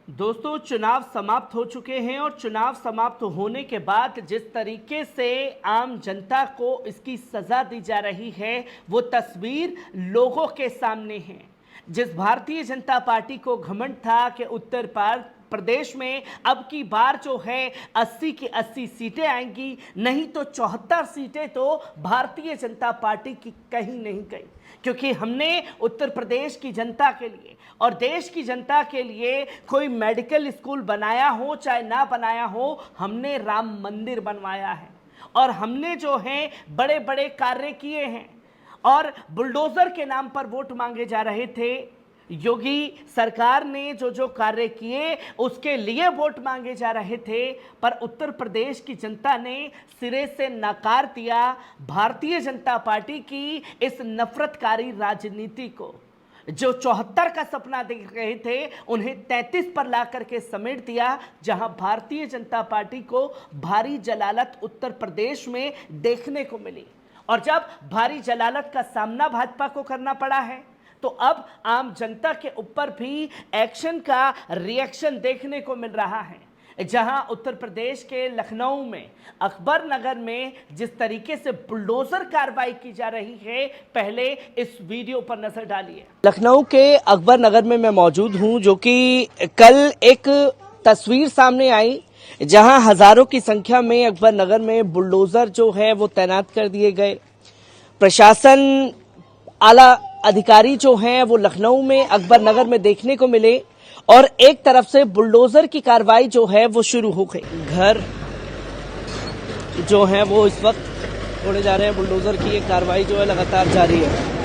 दोस्तों, चुनाव समाप्त हो चुके हैं और चुनाव समाप्त होने के बाद जिस तरीके से आम जनता को इसकी सजा दी जा रही है वो तस्वीर लोगों के सामने है। जिस भारतीय जनता पार्टी को घमंड था कि उत्तर प्रदेश में अब की बार जो है 80 की 80 सीटें आएंगी, नहीं तो 74 सीटें तो भारतीय जनता पार्टी की कहीं नहीं गई, क्योंकि हमने उत्तर प्रदेश की जनता के लिए और देश की जनता के लिए कोई मेडिकल स्कूल बनाया हो चाहे ना बनाया हो, हमने राम मंदिर बनवाया है और हमने जो है बड़े बड़े कार्य किए हैं। और बुलडोजर के नाम पर वोट मांगे जा रहे थे, योगी सरकार ने जो कार्य किए उसके लिए वोट मांगे जा रहे थे, पर उत्तर प्रदेश की जनता ने सिरे से नकार दिया भारतीय जनता पार्टी की इस नफरतकारी राजनीति को। जो 74 का सपना देख रहे थे उन्हें 33 पर ला करके समेट दिया, जहां भारतीय जनता पार्टी को भारी जलालत उत्तर प्रदेश में देखने को मिली। और जब भारी जलालत का सामना भाजपा को करना पड़ा है तो अब आम जनता के ऊपर भी एक्शन का रिएक्शन देखने को मिल रहा है। जहां उत्तर प्रदेश के लखनऊ में अकबर नगर में जिस तरीके से बुलडोजर कार्रवाई की जा रही है, पहले इस वीडियो पर नजर डालिए। लखनऊ के अकबर नगर में मैं मौजूद हूं, जो कि कल एक तस्वीर सामने आई जहां हजारों की संख्या में अकबर नगर में बुलडोजर जो है वो तैनात कर दिए गए। प्रशासन आला अधिकारी जो हैं वो लखनऊ में अकबर नगर में देखने को मिले और एक तरफ से बुलडोजर की कार्रवाई जो है वो शुरू हो गई। घर जो है वो इस वक्त तोड़े जा रहे हैं, बुलडोजर की ये कार्रवाई जो है लगातार जारी है।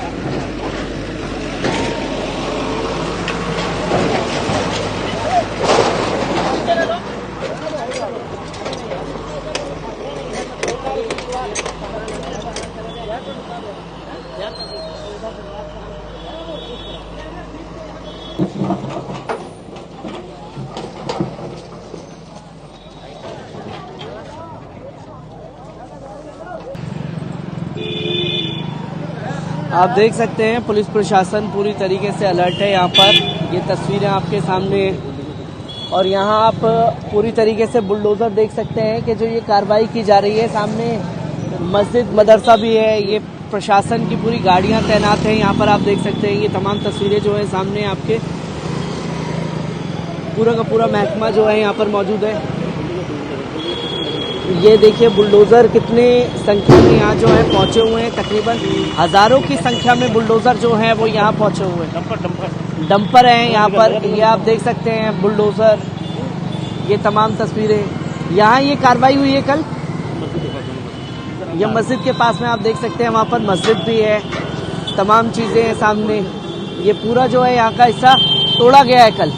आप देख सकते हैं पुलिस प्रशासन पूरी तरीके से अलर्ट है। यहाँ पर ये तस्वीरें आपके सामने हैं और यहाँ आप पूरी तरीके से बुलडोजर देख सकते हैं कि जो ये कार्रवाई की जा रही है। सामने मस्जिद मदरसा भी है, ये प्रशासन की पूरी गाड़ियाँ तैनात हैं। यहाँ पर आप देख सकते हैं ये तमाम तस्वीरें जो है सामने आपके, पूरा का पूरा महकमा जो है यहाँ पर मौजूद है। ये देखिए बुलडोजर कितने संख्या में यहाँ जो है पहुंचे हुए हैं, तकरीबन हजारों की संख्या में बुलडोजर जो है वो यहाँ पहुंचे हुए हैं। डंपर हैं यहाँ पर, ये आप देख सकते हैं बुलडोजर। ये तमाम तस्वीरें यहाँ ये कार्रवाई हुई है कल, ये मस्जिद के पास में आप देख सकते हैं, वहाँ पर मस्जिद भी है, तमाम चीजें हैं सामने। ये पूरा जो है यहाँ का हिस्सा तोड़ा गया है कल,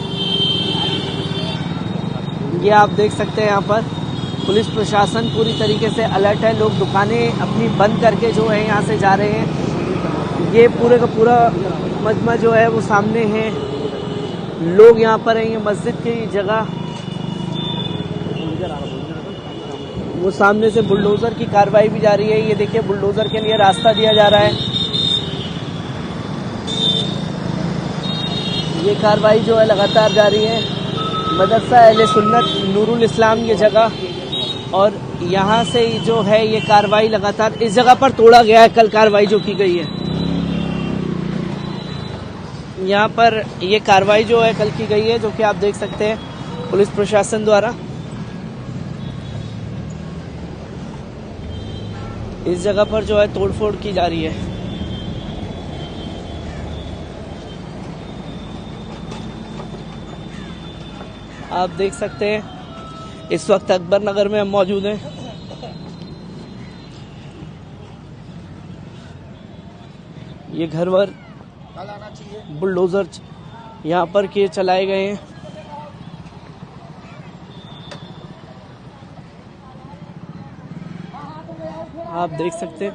ये आप देख सकते हैं। यहाँ पर पुलिस प्रशासन पूरी तरीके से अलर्ट है। लोग दुकानें अपनी बंद करके जो है यहाँ से जा रहे हैं। ये पूरे का पूरा मजमा जो है वो सामने है, लोग यहाँ पर हैं। ये मस्जिद की जगह, वो सामने से बुलडोजर की कार्रवाई भी जारी है। ये देखिए बुलडोजर के लिए रास्ता दिया जा रहा है। ये कार्रवाई जो है लगातार जारी है। मदरसा अहले सुन्नत नूरुल इस्लाम ये जगह, और यहाँ से जो है ये कार्रवाई लगातार इस जगह पर तोड़ा गया है। कल कार्रवाई जो की गई है यहाँ पर, ये कार्रवाई जो है कल की गई है, जो कि आप देख सकते हैं पुलिस प्रशासन द्वारा। इस जगह पर जो है तोड़फोड़ की जा रही है। आप देख सकते हैं इस वक्त अकबर नगर में हम मौजूद हैं। ये घर वर बुलडोजर यहाँ पर के चलाए गए हैं। आप देख सकते हैं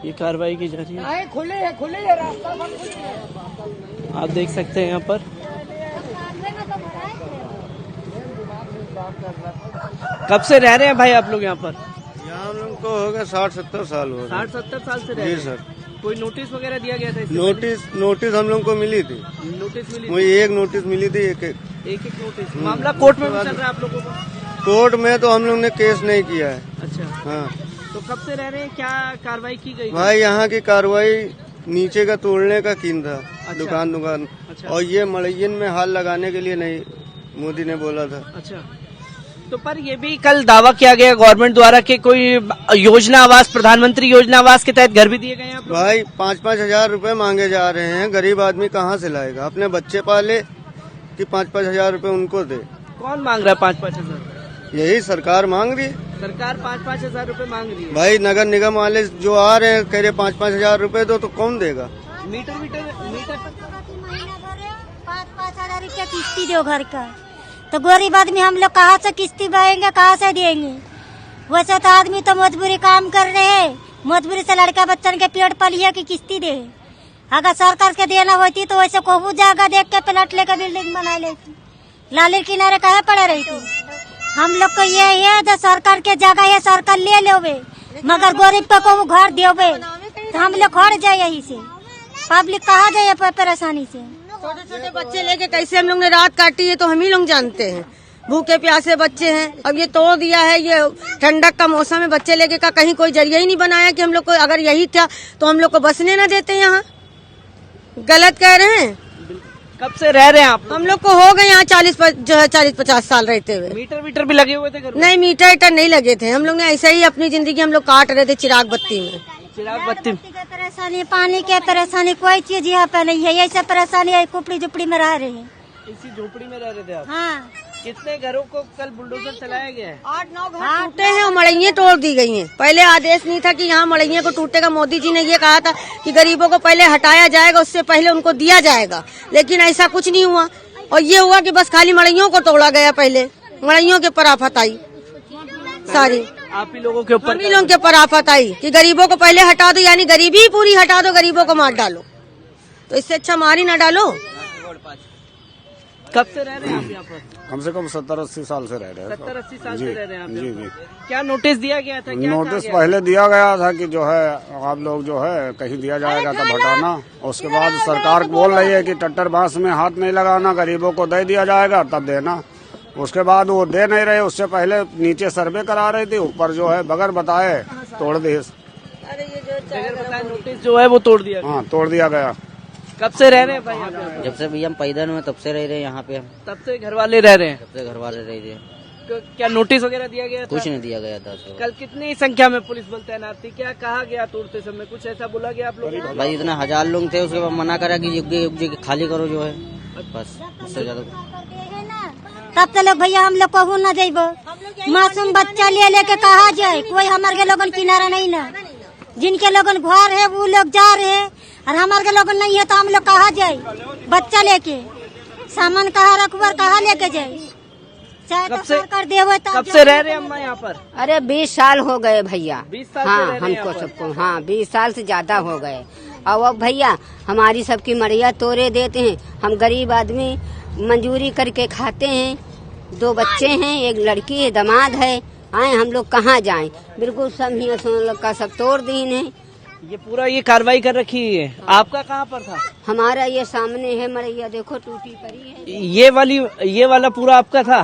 ये कार्रवाई की जा रही है। खुले है रास्ता। आप देख सकते हैं यहाँ पर कब से रह रहे हैं भाई आप लोग यहाँ पर? यहाँ हम लोग को हो गया 60-70 साल हो गए। 60-70 साल से रह रहे हैं। जी सर। कोई नोटिस वगैरह दिया गया था इससे नोटिस हम लोग को मिली थी। नोटिस मिली वही एक नोटिस मिली थी, एक नोटिस। मामला कोर्ट में भी चल रहा है आप लोगों को? कोर्ट में तो हम लोग ने केस नहीं किया है। अच्छा, हाँ। तो कब से रह रहे हैं, क्या कार्रवाई की गई? भाई यहाँ की कार्रवाई नीचे का तोड़ने का कीन था। अच्छा। दुकान अच्छा। और ये मड़ैयन में हाल लगाने के लिए नहीं, मोदी ने बोला था। अच्छा, तो पर ये भी कल दावा किया गया गवर्नमेंट द्वारा कि कोई योजना आवास, प्रधानमंत्री योजना आवास के तहत घर भी दिए गए हैं आप लोगों को? भाई 5-5 हजार रुपए मांगे जा रहे हैं। गरीब आदमी कहाँ से लाएगा? अपने बच्चे पाले कि 5-5 हजार रुपए उनको दे? कौन मांग रहा है 5-5 हजार? यही सरकार मांग रही है। सरकार 5-5 हजार रुपए मांग रही है। भाई नगर निगम वाले जो आ रहे हैं कह रहे 5-5 हजार रुपए दो, तो कौन देगा? मीटर 5-5 हजार रुपया किस्ती दो घर का, तो गरीब आदमी हम लोग कहाँ से किस्ती भरेंगे, कहाँ से देंगे? वैसे तो आदमी तो मजबूरी काम कर रहे हैं, मजबूरी से लड़का बच्चन के पेट पलिए की किस्ती दे। अगर सरकार के देना होती तो वैसे कोहू जगह देख के प्लाट लेकर बिल्डिंग बना लेती, लाली किनारे कहे पड़े रही थी। हम लोग को ये है जो सरकार के जगह है सरकार ले लोगे, मगर गरीब को कोहू घर देवे तो हम लोग हट जाए। यही से पब्लिक कहाँ जाए परेशानी से? छोटे छोटे बच्चे लेके कैसे हम लोग ने रात काटी है तो हम ही लोग जानते हैं। भूखे प्यासे बच्चे हैं, अब ये तोड़ दिया है। ये ठंडक का मौसम है, बच्चे लेके का कहीं कोई जरिया ही नहीं बनाया कि हम लोग को, अगर यही था तो हम लोग को बसने न देते। यहाँ गलत कह रहे हैं। कब से रह रहे हैं आप? हम लोग को हो गए यहाँ 40-50 साल रहते हुए। मीटर भी लगे हुए थे घर में? नहीं, मीटर नहीं लगे थे। हम लोग ने ऐसे ही अपनी जिंदगी हम लोग काट रहे थे चिराग बत्ती में। चिराग बत्ती की परेशानी, पानी के परेशानी, कोई चीज यहाँ पे नहीं है। ऐसे परेशानी है, कुपड़ी झुपड़ी में रह रहे हैं। इसी झोपड़ी में रह रहे थे आप? हाँ। कितने घरों को कल बुलडोजर चलाया गया है? 8-9 घर टूटे हैं और मड़ैये तोड़ दी गई हैं। पहले आदेश नहीं था कि यहाँ मड़ैये को टूटेगा। मोदी जी ने ये कहा था कि गरीबों को पहले हटाया जाएगा, उससे पहले उनको दिया जाएगा, लेकिन ऐसा कुछ नहीं हुआ। और ये हुआ कि बस खाली मड़ैयों को तोड़ा गया। पहले मड़ैयों के ऊपर आफत आई सारी, आप ही लोगों के ऊपर, हम ही लोगों के ऊपर आफत आई कि गरीबों को पहले हटा दो, यानी गरीबी ही पूरी हटा दो, गरीबों को मार डालो। तो इससे अच्छा मार ही ना डालो। कब से रह रहे हैं आप यहाँ पर? कम से कम 70-80 साल से रह रहे हैं। 70-80 साल जी, से रह रहे हैं आप? जी जी। क्या नोटिस दिया गया था? क्या नोटिस पहले दिया गया था कि जो है आप लोग जो है कहीं दिया जाएगा तब हटाना। उसके बाद सरकार बोल रही है कि टट्टर बांस में हाथ नहीं लगाना, गरीबों को दे दिया जाएगा तब देना। उसके बाद वो दे नहीं रहे। उससे पहले नीचे सर्वे करा रही थी, ऊपर जो है बगैर बताए तोड़ दी। नोटिस जो है वो तोड़ दिया? हाँ, तोड़ दिया गया। कब से रह रहे हैं भाई यहाँ पे? जब से भैया हम पैदा हुए तब से रह रहे हैं यहाँ पे। हम तब से घर वाले रह रहे हैं? तब से घर वाले रह रहे हैं। क्या नोटिस वगैरह दिया गया था? कुछ नहीं दिया गया था। कल कितनी संख्या में पुलिस बल तैनात थी? क्या कहा गया तोड़ते समय? कुछ ऐसा बोला गया आप लोगों को? भाई इतना 1000 लोग थे, उसके बाद मना करा कि युग खाली करो जो है, बस उससे ज्यादा। तब तो लोग भैया हम लोग कहूँ न जाइबो, मासूम बच्चा ले लेके कहा जाए? कोई हमारे के लोगन किनारा नहीं ना। जिनके लोगन घर है वो लोग जा रहे हैं, और हमारे के लोगन नहीं है तो हम लोग कहा जाए? बच्चा लेके सामान कहाँ रखबर, कहाँ लेके जाए? चाहे तो सरकार देवे। कब से रह रहे हैं अम्मा यहाँ पर? अरे 20 साल हो गए भैया। 20 साल हाँ, से रह रहे हैं हमको सबको। हाँ, 20 साल से ज्यादा हो गए। और अब भैया हमारी सबकी मड़िया तोड़े देते हैं। हम गरीब आदमी मंजूरी करके खाते हैं। 2 बच्चे हैं, एक लड़की है, दामाद है। आए हम लोग कहाँ जाएं? बिल्कुल सब का सब तोड़ दीन है। ये पूरा ये कार्रवाई कर रखी है। आपका कहाँ पर था? हमारा ये सामने है मड़ैया, देखो टूटी पड़ी है। ये वाला पूरा आपका था?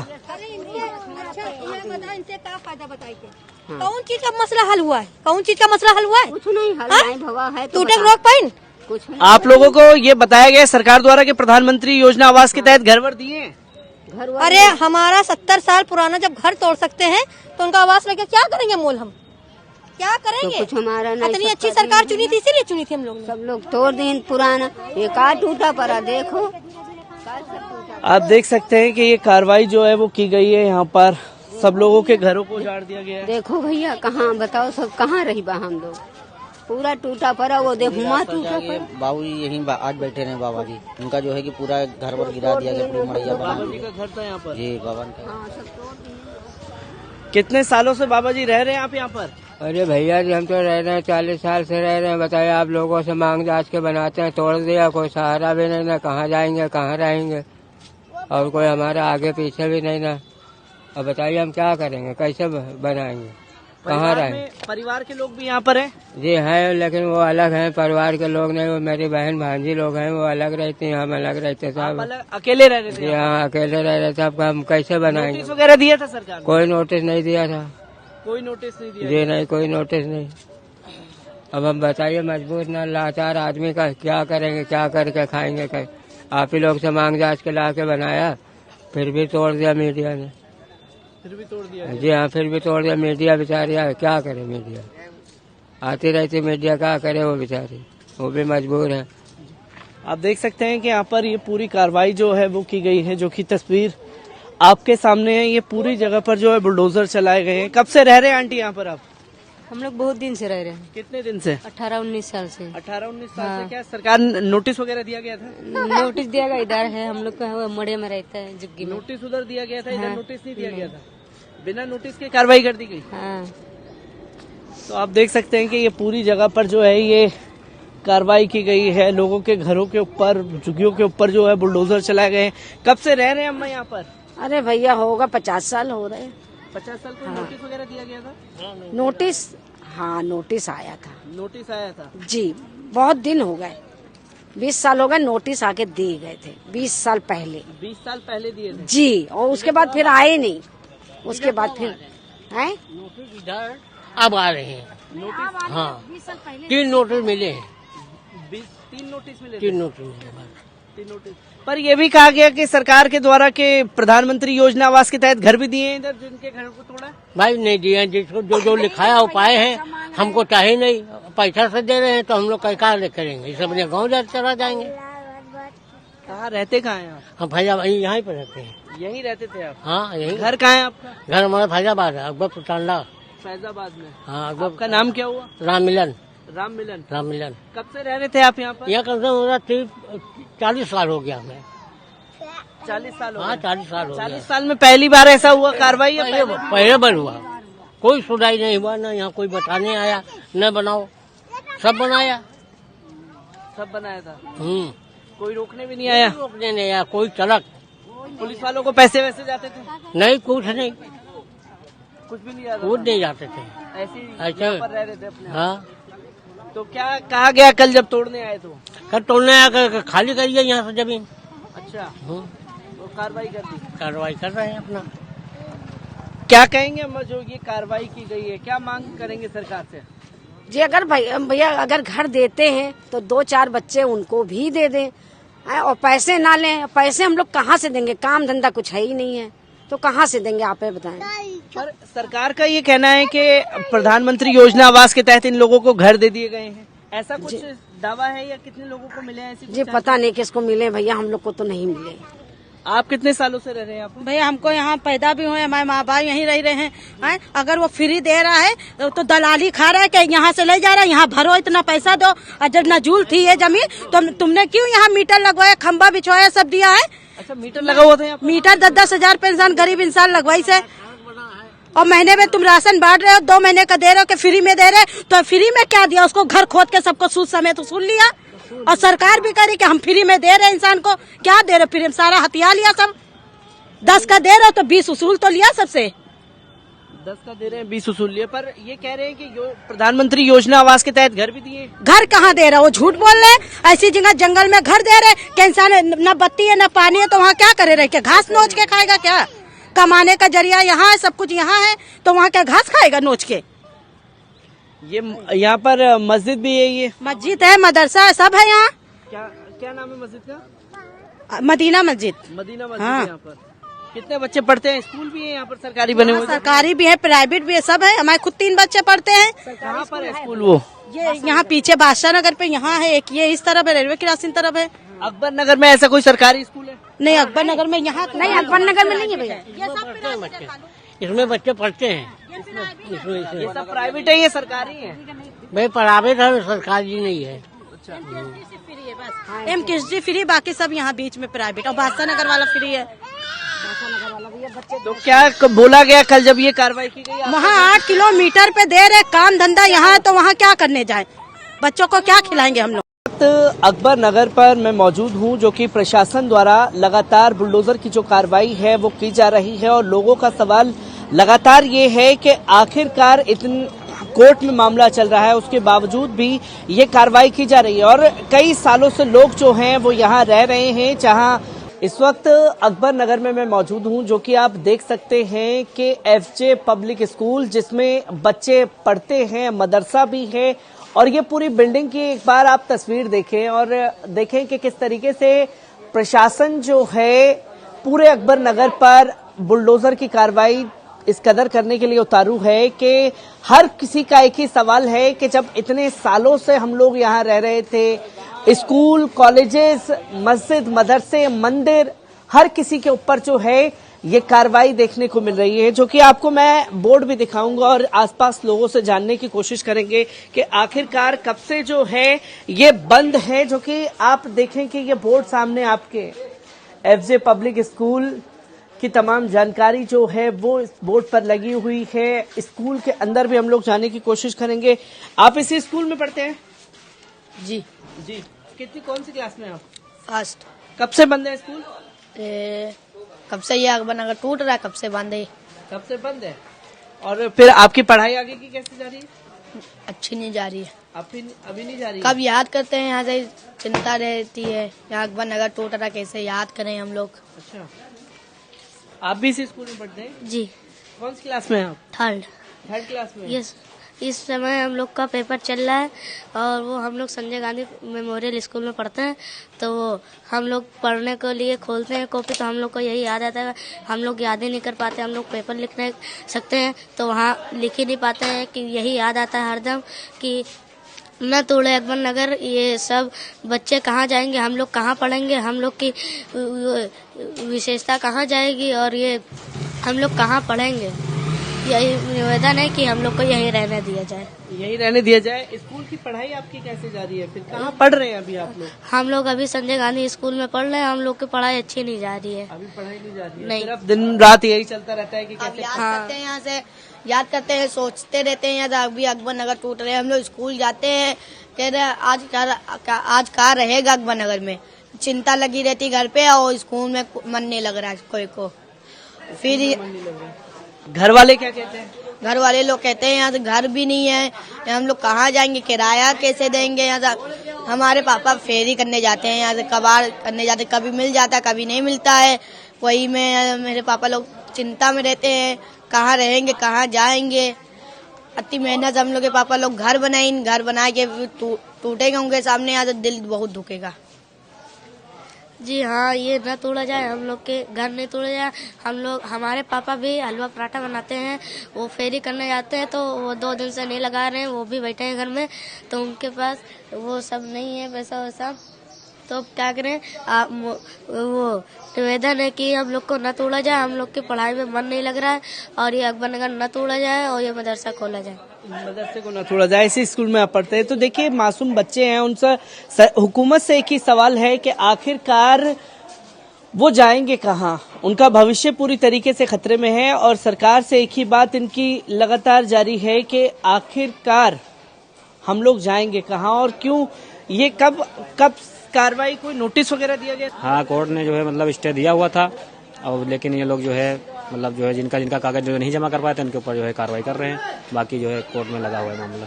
कौन चीज का मसला हल हुआ है? कौन चीज का मसला हल हुआ है? कुछ नहीं हल नहीं भवा है। टूटे रोक पाइन कुछ नहीं। आप लोगों को ये बताया गया सरकार द्वारा कि प्रधानमंत्री योजना आवास के तहत घर वर दिए? अरे हमारा 70 साल पुराना जब घर तोड़ सकते हैं तो उनका आवास लेके क्या करेंगे? मोल हम क्या करेंगे? तो कुछ हमारा नहीं। इतनी अच्छी सरकार चुनी थी, इसीलिए चुनी थी हम लोग। सब लोग तोड़ दें पुराना। ये का टूटा पड़ा देखो। आप देख सकते हैं कि ये कार्रवाई जो है वो की गई है। यहाँ पर सब लोगों के घरों को उजाड़ दिया गया है। देखो भैया कहाँ बताओ, सब कहाँ रही बा? हम लोग पूरा टूटा पड़ा। वो देखो माँ टूटा पड़ा। बाबू जी यहीं आज बैठे रहे बाबा जी, उनका जो है कि पूरा घर पर गिरा दिया गया, पूरी मड़ैया बना बाबा जी का घर था यहाँ पर? जी बाबा का। हाँ, सब तोड़ दिए। कितने सालों से बाबा जी रह रहे हैं आप यहाँ पर? अरे भैया जी हम तो रह रहे हैं 40 साल से रह रहे हैं। बताइए, आप लोगों से मांग जांच के बनाते हैं, तोड़ दिया। कोई सहारा भी नहीं ना, कहाँ जाएंगे कहाँ रहेंगे, और कोई हमारा आगे पीछे भी नहीं ना। अब बताइए हम क्या करेंगे, कैसे बनाएंगे? कहाँ रहे। परिवार के लोग भी यहाँ पर हैं? जी है, लेकिन वो अलग हैं, परिवार के लोग नहीं। वो मेरी बहन भांजी लोग हैं, वो अलग रहते हैं, हम अलग रहते सब। अकेले रह रहे थे? जी हाँ, अकेले रह रहे थे। अब हम कैसे बनाएंगे? नोटिस वगैरह दिया था सरकार ने? कोई नोटिस नहीं दिया था। कोई नोटिस नहीं दिया? जी नहीं, कोई नोटिस नहीं। अब हम बताइए, मजबूर न लाचार आदमी का क्या करेंगे, क्या करके खाएंगे? आप ही लोग से मांग जांच के ला के बनाया, फिर भी तोड़ दिया मीडिया ने। फिर भी तोड़ दिया? जी हाँ, फिर भी तोड़ दिया मीडिया। बेचारी क्या करे मीडिया, आती रहती मीडिया, क्या करे वो बेचारी, वो भी मजबूर है। आप देख सकते हैं कि यहाँ पर ये पूरी कार्रवाई जो है वो की गई है, जो कि तस्वीर आपके सामने है। ये पूरी जगह पर जो है बुलडोजर चलाए गए हैं। कब से रह रहे हैं आंटी यहाँ पर आप? हम लोग बहुत दिन से रह रहे हैं। कितने दिन से? 18-19 साल से। 18-19 साल से। क्या सरकार नोटिस वगैरह दिया गया था? नोटिस दिया गया, इधर है हम लोग का, मड़े में रहता है जुग्गी में। नोटिस उधर दिया गया था, इधर नोटिस नहीं दिया गया था? बिना नोटिस के कार्रवाई कर दी गई? हाँ। तो आप देख सकते हैं कि ये पूरी जगह पर जो है ये कार्रवाई की गई है। लोगों के घरों के ऊपर, झुग्गियों के ऊपर जो है बुलडोजर चलाए गए हैं। कब से रह रहे हैं अम्मा यहाँ पर? अरे भैया होगा 50 साल हो रहे हैं। 50 साल को नोटिस वगैरह दिया गया था? नोटिस, हाँ नोटिस आया था। नोटिस आया था? जी, बहुत दिन हो गए, 20 साल हो गए। नोटिस आके दिए गए थे 20 साल पहले। 20 साल पहले दिए थे? जी, और उसके बाद फिर आए नहीं। उसके बाद फिर है नोटिस इधर अब आ रहे हैं। नोटिस? हाँ, 3 नोटिस मिले हैं। 3 नोटिस मिले? 3 नोटिस मिले बस। 3 नोटिस। पर ये भी कहा गया कि सरकार के द्वारा के प्रधानमंत्री योजना आवास के तहत घर भी दिए हैं इधर, जिनके घरों को तोड़ा? भाई नहीं दिए, जिसको जो जो लिखाया वो पाए हैं। हमको चाहे नहीं, पैसा से दे रहे हैं तो हम लोग क्या करेंगे? सब अपने गाँव चला जाएंगे। कहाँ रहते, कहाँ हैं आप? हम फैजाबाद यहीं पर रहते हैं। यहीं रहते थे आप? हाँ यहीं। घर कहाँ है आपका? घर हमारा फैजाबाद है, अकबरपुर टांडा। फैजाबाद में? हाँ। आपका नाम क्या हुआ? राम मिलन। राम मिलन। राम मिलन। कब से रह रहे थे आप यहाँ पर? यहाँ कम से कम मेरा 40 साल हो गया हमें। 40 साल हो हाँ, गए? 40 साल हो गया। 40 साल में पहली बार ऐसा हुआ कार्रवाई? या पहले बार हुआ। कोई सुधाई नहीं हुआ, न यहाँ कोई बताने आया, न बनाओ। सब बनाया, सब बनाया था? कोई रोकने भी नहीं आया? रोकने नहीं आया, कोई चलक। पुलिस वालों को पैसे वैसे जाते थे? नहीं, कुछ नहीं, कुछ भी नहीं जाता? कुछ नहीं जाते थे। ऐसे ही अच्छा। यहाँ पर रह रहे थे अपने? हाँ। तो क्या कहा गया कल जब तोड़ने आए तो? कल तोड़ने आकर खाली करिए यहाँ से जमीन। अच्छा। तो कार्रवाई कर दी? कार्रवाई कर रहे हैं अपना। क्या कहेंगे अम्मा, जो ये कार्रवाई की गई है, क्या मांग करेंगे सरकार से? जी, अगर भैया अगर घर देते हैं तो 2-4 बच्चे उनको भी दे दें, और पैसे ना लें। पैसे हम लोग कहाँ से देंगे? काम धंधा कुछ है ही नहीं है, तो कहाँ से देंगे आप बताएं? पर सरकार का ये कहना है कि प्रधानमंत्री योजना आवास के तहत इन लोगों को घर दे दिए गए हैं, ऐसा कुछ दावा है? या कितने लोगों को मिले हैं? जी पता नहीं किसको मिले भैया, हम लोग को तो नहीं मिले। आप कितने सालों से रह रहे हैं? आप? भैया हमको यहाँ पैदा भी हुए, हमारे माँ बाप यहीं रह रहे हैं। अगर वो फ्री दे रहा है तो दलाली खा रहा है कि यहाँ से ले जा रहा है, यहाँ भरो, इतना पैसा दो। और जब नजूल थी ये जमीन तो तुमने क्यों यहाँ मीटर लगवाया, खंबा बिछवाया, सब दिया है? अच्छा, मीटर लगा हुआ था यहाँ? मीटर 10-10 हजार पेंशन गरीब इंसान लगवाई से। और महीने में तुम राशन बांट रहे हो, 2 महीने का दे रहे हो कि फ्री में दे रहे, तो फ्री में क्या दिया? उसको घर खोद के सबको सूद समेत तो सुन लिया। और सरकार भी करी कि हम फ्री में दे रहे हैं इंसान को, क्या दे रहे? फ्री में सारा हथियार लिया सब। 10 का दे रहे हो तो 20 उसूल तो लिया सबसे। 10 का दे रहे हैं, 20 उसूल लिए। पर ये कह रहे हैं कि प्रधानमंत्री योजना आवास के तहत घर भी दिए। घर कहाँ दे रहा? वो झूठ बोल रहे हैं। ऐसी जगह जंगल में घर दे रहे कि इंसान न बत्ती है न पानी है, तो वहाँ क्या करे रह के? घास नोच के खाएगा क्या? कमाने का जरिया यहाँ है, सब कुछ यहाँ है, तो वहाँ क्या घास खाएगा नोच के? ये यहाँ पर मस्जिद भी है? ये मस्जिद है, मदरसा है, सब है यहाँ। क्या नाम है मस्जिद का? मदीना मस्जिद। मदीना मस्जिद। हाँ। यहाँ पर कितने बच्चे पढ़ते हैं? स्कूल भी है यहाँ पर? सरकारी बने हुए? सरकारी भी है, प्राइवेट भी है, सब है। हमारे खुद 3 बच्चे पढ़ते हैं। कहाँ पर है स्कूल? वो ये यहाँ पीछे बादशाह नगर पे यहाँ है एक, ये इस तरफ है, रेलवे क्रॉसिंग तरफ है। अकबर नगर में ऐसा कोई सरकारी स्कूल है? नहीं, अकबर नगर में यहाँ नहीं, अकबर नगर में नहीं है भैया। इसमें बच्चे पढ़ते हैं। ये सब प्राइवेट है, ये सरकारी है? भाई प्राइवेट है, सरकारी नहीं है। MKSD फ्री, बाकी सब यहाँ बीच में प्राइवेट। और बादशाह नगर वाला फ्री है। तो क्या बोला गया कल जब ये कार्रवाई की गई? वहाँ 8 किलोमीटर पे दे रहे, काम धंधा यहाँ है, तो वहाँ क्या करने जाए? बच्चों को क्या खिलाएंगे हम लोग? अकबर नगर पर मैं मौजूद हूँ, जो कि प्रशासन द्वारा लगातार बुलडोजर की जो कार्रवाई है वो की जा रही है। और लोगों का सवाल लगातार ये है कि आखिरकार इतनी कोर्ट में मामला चल रहा है, उसके बावजूद भी ये कार्रवाई की जा रही है और कई सालों से लोग जो हैं वो यहाँ रह रहे हैं। जहाँ इस वक्त अकबर नगर में मैं मौजूद हूँ, जो कि आप देख सकते हैं कि एफजे पब्लिक स्कूल जिसमें बच्चे पढ़ते हैं, मदरसा भी है और ये पूरी बिल्डिंग की एक बार आप तस्वीर देखें और देखें कि किस तरीके से प्रशासन जो है पूरे अकबर नगर पर बुलडोजर की कार्रवाई इस कदर करने के लिए उतारू है कि हर किसी का एक ही सवाल है कि जब इतने सालों से हम लोग यहाँ रह रहे थे, स्कूल, कॉलेजेस, मस्जिद, मदरसे, मंदिर, हर किसी के ऊपर जो है ये कार्रवाई देखने को मिल रही है, जो कि आपको मैं बोर्ड भी दिखाऊंगा और आसपास लोगों से जानने की कोशिश करेंगे कि आखिरकार कब से जो है ये बंद है। जो कि आप देखें कि ये बोर्ड सामने आपके एफजे पब्लिक स्कूल की तमाम जानकारी जो है वो इस बोर्ड पर लगी हुई है। स्कूल के अंदर भी हम लोग जाने की कोशिश करेंगे। आप इसी स्कूल में पढ़ते हैं? जी जी। कौन सी क्लास में आप? फर्स्ट। कब से बंद है स्कूल? कब से ये अकबर नगर टूट रहा है, कब से बंद है? कब से बंद है। और फिर आपकी पढ़ाई आगे की कैसे जा रही है? अच्छी नहीं जा रही है। अभी नहीं जा रही है? कब याद करते हैं, यहाँ से चिंता रहती है, यहाँ अकबर नगर टूट रहा, कैसे याद करें हम लोग। अच्छा, आप भी इसी स्कूल में पढ़ते हैं? जी। कौन सी क्लास में हैं आप? थर्ड क्लास में? यस। इस समय हम लोग का पेपर चल रहा है और वो हम लोग संजय गांधी मेमोरियल स्कूल में पढ़ते हैं, तो वो हम लोग पढ़ने के लिए खोलते हैं कॉपी, तो हम लोग को यही याद आता है। हम लोग याद ही नहीं कर पाते, हम लोग पेपर लिखने सकते हैं तो वहाँ लिख ही नहीं पाते हैं कि यही याद आता है हरदम कि न तोड़े अकबर नगर। ये सब बच्चे कहाँ जाएंगे, हम लोग कहाँ पढ़ेंगे, हम लोग की विशेषता कहाँ जाएगी और ये हम लोग कहाँ पढ़ेंगे। यही निवेदन है कि हम लोग को यही रहने दिया जाए। यही रहने दिया जाए। स्कूल की पढ़ाई आपकी कैसे जा रही है? फिर कहाँ पढ़ रहे हैं अभी आप लोग? हम लोग अभी संजय गांधी स्कूल में पढ़ रहे हैं। हम लोग की पढ़ाई अच्छी नहीं जा रही है। अभी पढ़ाई नहीं जा रही है? नहीं, सिर्फ दिन रात यही चलता रहता है कि कैसे याद करते हैं, यहाँ से याद करते हैं, सोचते रहते हैं यहाँ अभी अकबर नगर टूट रहे हैं। हम लोग स्कूल जाते हैं, कह रहे आज कहाँ रहेगा अकबर नगर में, चिंता लगी रहती घर पे और स्कूल में मन नहीं लग रहा है कोई को। फिर घर वाले क्या कहते हैं? घर वाले लोग कहते हैं यहाँ से घर भी नहीं है, हम लोग कहाँ जाएंगे, किराया कैसे देंगे। यहाँ से हमारे पापा फेरी करने जाते हैं, यहाँ से कबाड़ करने जाते, कभी मिल जाता है कभी नहीं मिलता है। वही में मेरे पापा लोग चिंता में रहते हैं, कहाँ रहेंगे कहाँ जाएंगे। अति मेहनत हम लोग के पापा लोग घर बना के टूटेगा उनके सामने, यहाँ से दिल बहुत दुखेगा। जी हाँ, ये न तोड़ा जाए, हम लोग के घर नहीं तोड़ा जाए। हमारे पापा भी हलवा पराठा बनाते हैं, वो फेरी करने जाते हैं तो वो 2 दिन से नहीं लगा रहे हैं, वो भी बैठे हैं घर में, तो उनके पास वो सब नहीं है पैसा वैसा, तो क्या करें। वो निवेदन है कि हम लोग को न तोड़ा जाए, हम लोग की पढ़ाई में मन नहीं लग रहा है और ये अकबर नगर न तोड़ा जाए और ये मदरसा खोला जाए। मदरसे को न तोड़ा जाए। इसी स्कूल में आप पढ़ते हैं तो देखिए मासूम बच्चे हैं, उनसे हुकूमत से एक ही सवाल है कि आखिरकार वो जाएंगे कहाँ। उनका भविष्य पूरी तरीके से खतरे में है और सरकार से एक ही बात इनकी लगातार जारी है कि आखिरकार हम लोग जाएंगे कहाँ और क्यों। ये कब कार्रवाई, कोई नोटिस वगैरह दिया गया? हाँ, कोर्ट ने जो है मतलब स्टे दिया हुआ था और लेकिन ये लोग जो है मतलब जो है जिनका कागज जो नहीं जमा कर पाए थे उनके ऊपर जो है कार्रवाई कर रहे हैं। बाकी जो है कोर्ट में लगा हुआ है मामला।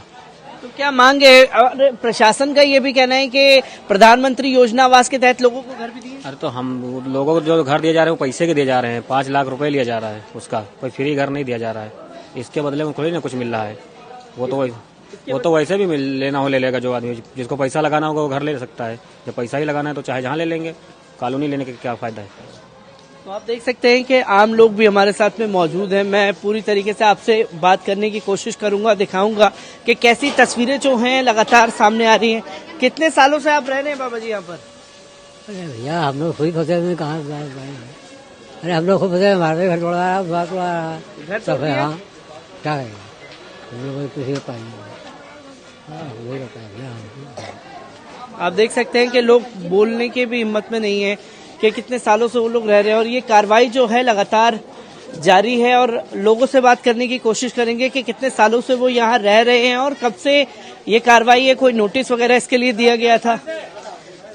तो क्या मांग है? प्रशासन का ये भी कहना है कि प्रधानमंत्री योजना आवास के तहत लोगों को घर भी दिए। अरे तो हम लोगों को जो घर दिए जा रहे हैं वो पैसे के दिए जा रहे हैं, 5 लाख रुपए लिया जा रहा है उसका, कोई फ्री घर नहीं दिया जा रहा है। इसके बदले में थोड़ी ना कुछ मिल रहा है। वो तो वैसे भी लेना हो ले लेगा, जो आदमी जिसको पैसा लगाना होगा वो घर ले सकता है। जब पैसा ही लगाना है तो चाहे जहाँ ले लेंगे, कॉलोनी लेने का क्या फायदा है। तो आप देख सकते हैं कि आम लोग भी हमारे साथ में मौजूद हैं। मैं पूरी तरीके से आपसे बात करने की कोशिश करूंगा, दिखाऊंगा कि कैसी तस्वीरें जो हैं लगातार सामने आ रही हैं। कितने सालों से आप रह रहे हैं बाबा जी यहाँ पर? अरे भैया हम लोग खुद फंसे में कहाँ, अरे हम लोग खुद फंसे, हमारे घर तोड़ा रहा, घर तोड़ा रहा, सब है। हाँ, क्या है हम लोग किसी का आप देख सकते हैं कि लोग बोलने के भी हिम्मत में नहीं है कि कितने सालों से वो लोग रह रहे हैं और ये कार्रवाई जो है लगातार जारी है। और लोगों से बात करने की कोशिश करेंगे कि कितने सालों से वो यहाँ रह रहे हैं और कब से ये कार्रवाई है, कोई नोटिस वगैरह इसके लिए दिया गया था।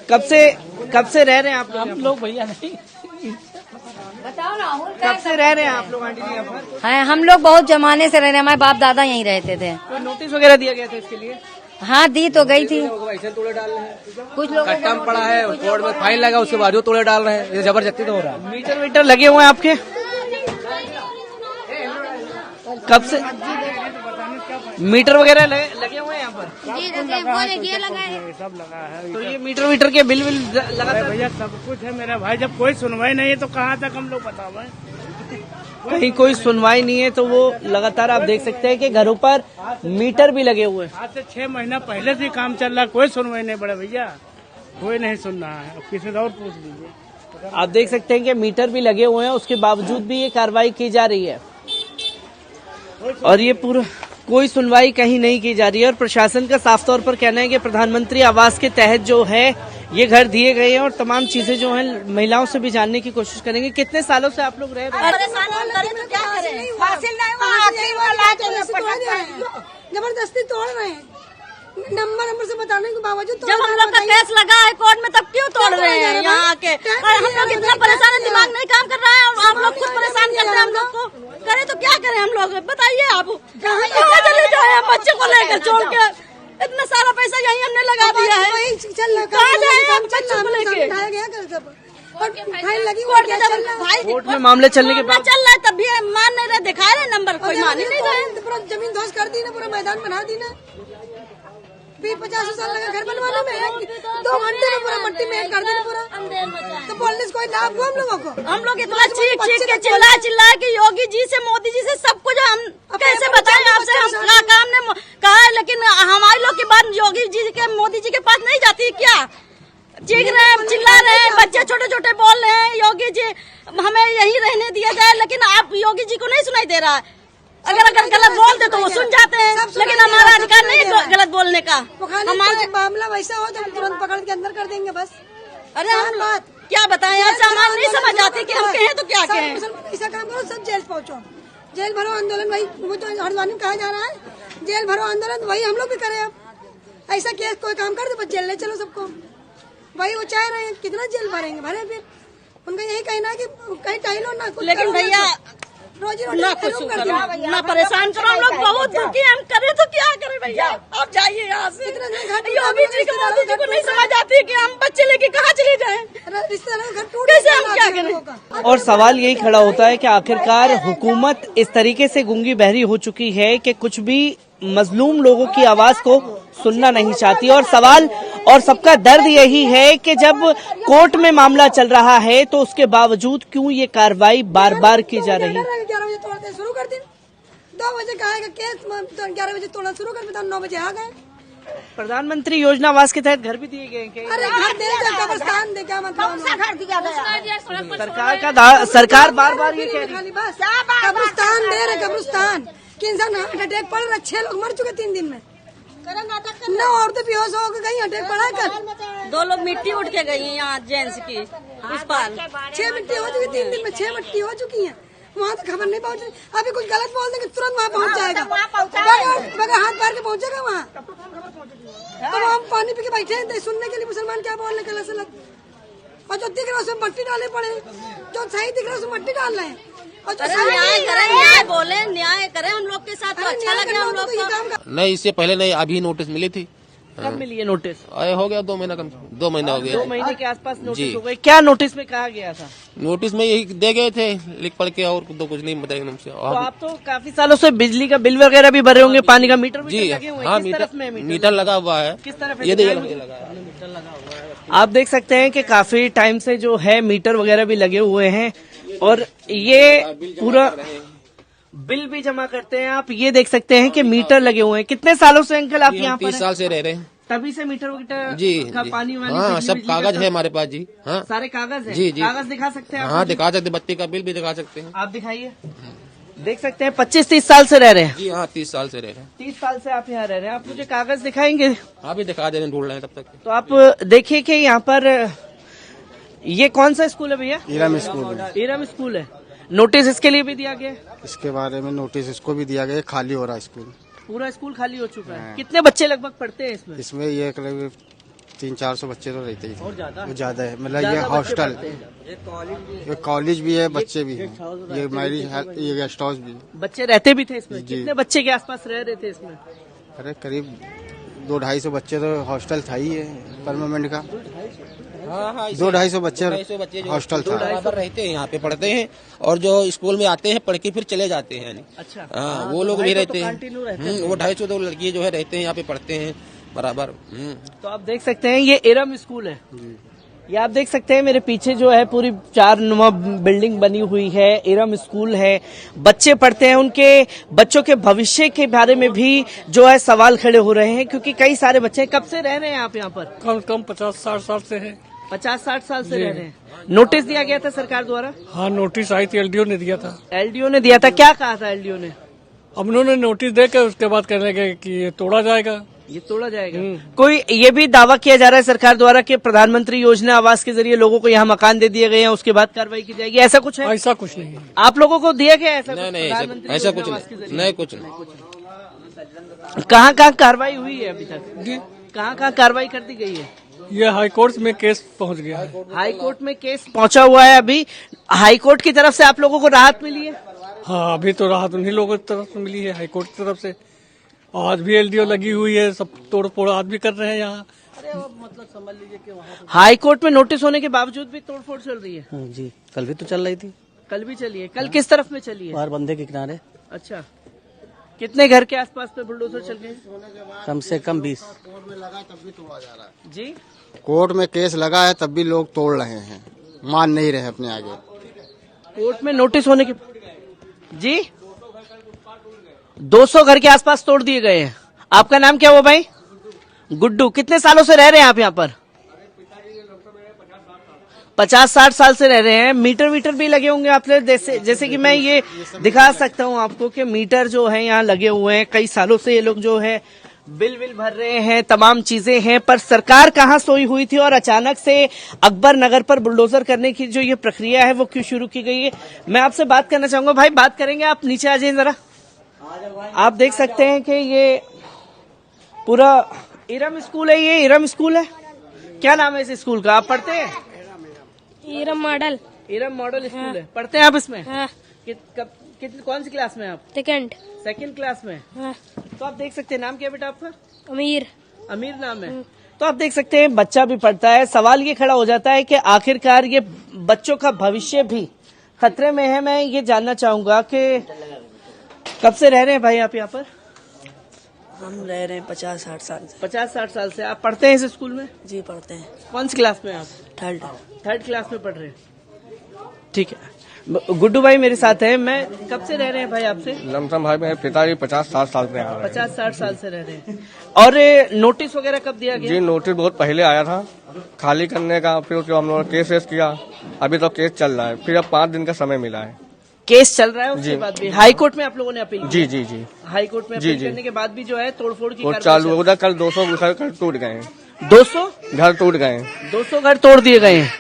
कब से रह रहे हैं आप लोग? भैया नहीं बताओ राहुल कब से रह रहे हैं आप लोग आंटी जी यहाँ पर? है हम लोग बहुत जमाने से रह रहे हैं, हमारे बाप दादा यहीं रहते थे। कोई नोटिस वगैरह दिया गया था इसके लिए? हाँ दी तो गई थी। तोड़े डाल रहे हैं, कुछ लोग कट्टा में पड़ा है, कोर्ट में फाइन लगा, उसके बाद तोड़े डाल रहे हैं, ये जबरदस्ती तो हो रहा है। मीटर वीटर लगे हुए हैं आपके? कब से मीटर वगैरह लगे हुए हैं यहाँ पर? जी लगा है, सब लगा है। तो ये मीटर वीटर के बिल लगा भैया सब कुछ है मेरा भाई, जब कोई सुनवाई नहीं है तो कहाँ तक हम लोग बतावें। कहीं कोई सुनवाई नहीं है तो वो लगातार आप देख सकते हैं कि घरों पर मीटर भी लगे हुए हैं। आज से 6 महीना पहले से काम चल रहा है, कोई सुनवाई नहीं बड़ा भैया, कोई नहीं सुन रहा है। अब किसी और पूछ लीजिए। आप देख सकते हैं कि मीटर भी लगे हुए हैं, उसके बावजूद भी ये कार्रवाई की जा रही है और ये पूरा कोई सुनवाई कहीं नहीं की जा रही है। और प्रशासन का साफ तौर पर कहना है कि प्रधानमंत्री आवास के तहत जो है ये घर दिए गए हैं और तमाम चीजें जो हैं महिलाओं से भी जानने की कोशिश करेंगे। कितने सालों से आप लोग रह रहे हैं? जबरदस्ती तोड़ रहे हैं, नंबर से बताने के बावजूद। जब हम लोग का केस लगा है कोर्ट में, तब क्यों तोड़ रहे हैं यहाँ आके? हम लोग इतना परेशान है, दिमाग नहीं काम कर रहा है और आप लोग खुद परेशान करते हैं हम लोग को। करे तो क्या करें हम लोग, बताइए आप। कहाँ चले जाए हम बच्चे को लेकर छोड़ के? इतना सारा पैसा यहीं हमने लगा दिया है, कहाँ जाए हम बच्चे को लेके? कोर्ट में मामले चलने के बाद चल रहा है, तब भी मान नहीं रहे, दिखा रहे नंबर, कोई मान ही नहीं रहे। पूरा जमीन ध्वस्त कर दी ना, पूरा मैदान बना दी ना। 20-50 साल लगा घर बनवाने में, 2 घंटे में पूरा मट्टी में कर दी पूरा। तो बोलने से कोई लाभ हुआ हम लोगों को? हम लोग इतना चीख के चिल्ला के योगी जी से, मोदी जी से सब कुछ हम कैसे बताएं आपसे? हम काम ने कहा है, लेकिन हमारे लोग की बात योगी जी के, मोदी जी के पास नहीं जाती क्या? चीख रहे हैं, चिल्ला रहे हैं, बच्चे छोटे छोटे बोल रहे हैं योगी जी हमें यहीं रहने दिया जाए, लेकिन आप योगी जी को नहीं सुनाई दे रहा है। अगर गलत बोल दे तो वो सुन जाते हैं, लेकिन हमारा अधिकार नहीं है गलत बोलने का। हमारा मामला वैसा हो तो तुरंत पकड़ के अंदर कर देंगे बस। अरे हम बात क्या बताएं, ऐसा हमारा नहीं समझ आती कि हम कहें तो क्या कहें। ऐसा काम करो, सब जेल पहुँचो, जेल भरो आंदोलन। वही वो तो हरिद्वार में कहा जा रहा है, जेल भरो आंदोलन, वही हम लोग भी करें। अब ऐसा केस कोई काम कर दो, जेल ले चलो सबको, वही वो चाह रहे हैं। कितना जेल भरेंगे, भरे फिर उनका यही कहना है कि कहीं टाइलो ना कुछ। लेकिन भैया रोजी ना कुछ ना परेशान करो, हम लोग बहुत दुखी, हम करें तो क्या करें भैया? आप जाइए यहाँ से। योगी जी के, मोदी जी को नहीं समझ आती कि हम बच्चे लेके कहाँ चले जाएं, कैसे हम क्या करें? और सवाल यही खड़ा होता है कि आखिरकार हुकूमत इस तरीके से गूंगी बहरी हो चुकी है कि कुछ भी मजलूम लोगों की आवाज को सुनना नहीं चाहती। और सवाल और सबका दर्द यही है कि जब कोर्ट में मामला चल रहा है तो उसके बावजूद क्यों ये कार्रवाई बार बार की जा रही है? 11 बजे तोड़ते शुरू कर दिन, 2 बजे का आएगा केस, 11 बजे तोड़ना शुरू कर देता, 9 बजे आ गए। प्रधानमंत्री योजना आवास के तहत घर भी दिए गए हैं। अरे घर दे, कब्रिस्तान दे, क्या मतलब? घर दिया गया सरकार बार बार ये कह रही है कब्रिस्तान दे रहे, कब्रिस्तान कि इंसान हार्ट अटैक पड़ रहा, 6 लोग मर चुके 3 दिन में। 9 औरतें बेहोश हो गई, अटैक पड़ा कर। 2 लोग मिट्टी उठ के गई यहाँ जेंट्स की, इस पार 6 मिट्टी हो चुकी 3 दिन में, 6 मिट्टी हो चुकी है। वहाँ तक खबर नहीं पहुँच रही, अभी कुछ गलत बोल देंगे तुरंत वहाँ पहुँच जाएगा, बगैर हाथ पैर के पहुँचेगा वहाँ। तो हम पानी पी के बैठे हैं सुनने के लिए मुसलमान क्या बोल रहे हैं, और जो दिख रहा है उसमें मट्टी डाले पड़े, जो सही दिख रहा है उसमें मट्टी डाल रहे हैं। और जो न्याय करें, न्याय बोले, न्याय करें हम लोग के साथ, तो अच्छा लगे हम लोग को। नहीं, इससे पहले नहीं, अभी नोटिस मिली थी। कब मिली है नोटिस? हो गया 2 महीना, कम 2 महीना हो गया। 2 महीने के आसपास नोटिस हो गए। क्या नोटिस में कहा गया था? नोटिस में यही दे गए थे लिख पढ़ के, और तो कुछ नहीं बताएंगे हमसे। तो आप तो काफी सालों से बिजली का बिल वगैरह भी भरे होंगे, पानी का मीटर जी लगे हुए हैं? हाँ, किस तरफ में मीटर लगा हुआ है। किस तरफ? ये मीटर लगा हुआ है। आप देख सकते हैं कि काफी टाइम से जो है मीटर वगैरह भी लगे हुए हैं और ये पूरा बिल भी जमा करते हैं। आप ये देख सकते हैं कि मीटर लगे हुए हैं। कितने सालों से अंकल आप यहाँ पर? 30 साल से रह रहे हैं। तभी से मीटर वगैरह जी का पानी वानी? हाँ, सब कागज है हमारे पास जी। हाँ, सारे कागज है? जी जी, कागज दिखा सकते हैं आप? हाँ, दिखा सकते, बत्ती का बिल भी दिखा सकते हैं। आप दिखाइए। देख सकते हैं 25-30 साल से रह रहे हैं। जी हाँ, 30 साल से रह रहे हैं। 30 साल से आप यहाँ रह रहे हैं। आप मुझे कागज दिखाएंगे? हाँ, भी दिखा दे रहे हैं, ढूंढ रहे हैं तब तक। तो आप देखिए कि यहाँ पर ये कौन सा स्कूल है भैया? ईरम स्कूल। ईरम स्कूल है। नोटिस इसके लिए भी दिया गया? इसके बारे में नोटिस इसको भी दिया गया, खाली हो रहा है स्कूल। पूरा स्कूल खाली हो चुका है। कितने बच्चे लगभग पढ़ते हैं इसमें? इसमें ये 300-400 बच्चे तो रहते ही थे। और ज्यादा? वो ज्यादा है, मतलब ज्यादा ये बच्चे हॉस्टल, पढ़ते हैं। ये कॉलेज भी है, बच्चे भी हैं, ये मैरिज, ये गेस्ट हाउस भी। बच्चे रहते भी थे इसमें? जी। कितने बच्चे के आसपास रह रहे थे इसमें? अरे करीब 200-250 बच्चे तो हॉस्टल था ही है परमानेंट का। 200-250 बच्चे हॉस्टल था। बराबर रहते हैं, यहाँ पे पढ़ते हैं और जो स्कूल में आते हैं पढ़ के फिर चले जाते हैं। अच्छा। हाँ, वो लोग भी रहते हैं। वो 250 लड़की जो है रहते हैं यहाँ पे पढ़ते हैं बराबर। तो आप देख सकते हैं ये इरम स्कूल है। ये आप देख सकते हैं मेरे पीछे जो है पूरी 4 नुमा बिल्डिंग बनी हुई है, इरम स्कूल है। बच्चे पढ़ते हैं, उनके बच्चों के भविष्य के बारे में भी जो है सवाल खड़े हो रहे हैं, क्योंकि कई सारे बच्चे कब से रह रहे हैं आप यहाँ पर? कम से कम 50-60 साल से है। 50-60 साल से रह रहे हैं। नोटिस दिया गया था सरकार द्वारा? हाँ, नोटिस आई थी, एलडीओ ने दिया था। एलडीओ ने दिया था, क्या कहा था एलडीओ ने? अब उन्होंने नोटिस देकर उसके बाद कहने लगे कि ये तोड़ा जाएगा। ये तोड़ा जाएगा। कोई ये भी दावा किया जा रहा है सरकार द्वारा कि प्रधानमंत्री योजना आवास के जरिए लोगों को यहाँ मकान दे दिए गए हैं, उसके बाद कार्रवाई की जाएगी, ऐसा कुछ है? ऐसा कुछ नहीं है। आप लोगों को दिया गया ऐसा? नहीं, ऐसा कुछ नहीं, कुछ नहीं। कहाँ कहाँ कार्रवाई हुई है अभी तक? कहाँ कहाँ कार्रवाई कर दी गई है? ये हाई कोर्ट में केस पहुँच गया है। हाई कोर्ट में केस पहुँचा हुआ है। अभी हाई कोर्ट की तरफ से आप लोगों को राहत मिली है? हाँ, अभी तो राहत उन्हीं लोगों की तरफ से मिली है, हाई कोर्ट की तरफ से। आज भी एलडीओ लगी हुई है, सब तोड़ फोड़ आज भी कर रहे हैं यहाँ। मतलब समझ लीजिए कि वहाँ हाई कोर्ट में नोटिस होने के बावजूद भी तोड़फोड़ चल रही है? जी, कल भी तो चल रही थी। कल भी चली है? कल किस तरफ में चली है? बाहर बंदे के किनारे। अच्छा, कितने घर के आसपास पे बुलडोजर चल गए? कम से कम 20। जी, कोर्ट में केस लगा है तब भी लोग तोड़ रहे हैं, मान नहीं रहे अपने आगे। कोर्ट में नोटिस होने के जी 200 घर के आसपास तोड़ दिए गए हैं। आपका नाम क्या हुआ भाई? गुड्डू। कितने सालों से रह रहे हैं आप यहाँ पर? 50-60 साल से रह रहे हैं। मीटर वीटर भी लगे होंगे आप लोग, जैसे कि मैं ये दिखा सकता हूँ आपको कि मीटर जो है यहाँ लगे हुए हैं। कई सालों से ये लोग जो है बिल भर रहे हैं, तमाम चीजें हैं, पर सरकार कहाँ सोई हुई थी और अचानक से अकबर नगर पर बुलडोजर करने की जो ये प्रक्रिया है वो क्यों शुरू की गई है? मैं आपसे बात करना चाहूंगा। भाई बात करेंगे, आप नीचे आ जाइए जरा। आप देख सकते हैं कि ये पूरा इरम स्कूल है। ये इरम स्कूल है, क्या नाम है इस स्कूल का? आप पढ़ते हैं? Iram model. Iram model school है, पढ़ते हैं आप इसमें? हाँ। कौन सी क्लास में आप? सेकंड क्लास में। हाँ। तो आप देख सकते हैं, नाम क्या बेटा आपका? अमीर। अमीर नाम है। तो आप देख सकते हैं बच्चा भी पढ़ता है। सवाल ये खड़ा हो जाता है कि आखिरकार ये बच्चों का भविष्य भी खतरे में है। मैं ये जानना चाहूंगा कि कब से रह रहे हैं भाई आप यहाँ पर? हम रह रहे हैं 50-60 साल से। 50-60 साल से आप पढ़ते हैं इस स्कूल में? जी, पढ़ते हैं। कौन सी क्लास में आप? थर्ड क्लास में पढ़ रहे हैं। ठीक है। गुड्डू भाई मेरे साथ है। मैं कब से रह रहे हैं भाई आपसे? लमसम भाई मेरे पिताजी 50-60 साल से आ रहे हैं। 50-60 साल से रह रहे हैं। और नोटिस वगैरह कब दिया गया? जी, नोटिस बहुत पहले आया था खाली करने का, फिर उसके हम लोगों ने केस किया। अभी तो केस चल रहा है, फिर अब 5 दिन का समय मिला है। केस चल रहा है, उसके बाद भी हाई कोर्ट में आप लोगों ने अपील की? जी। हाई कोर्ट में अपील करने के बाद भी जो है तोड़फोड़ की चालू है। उधर कल 200 घर टूट गए हैं। 200 घर टूट गए हैं। 200 घर तोड़ दिए गए हैं।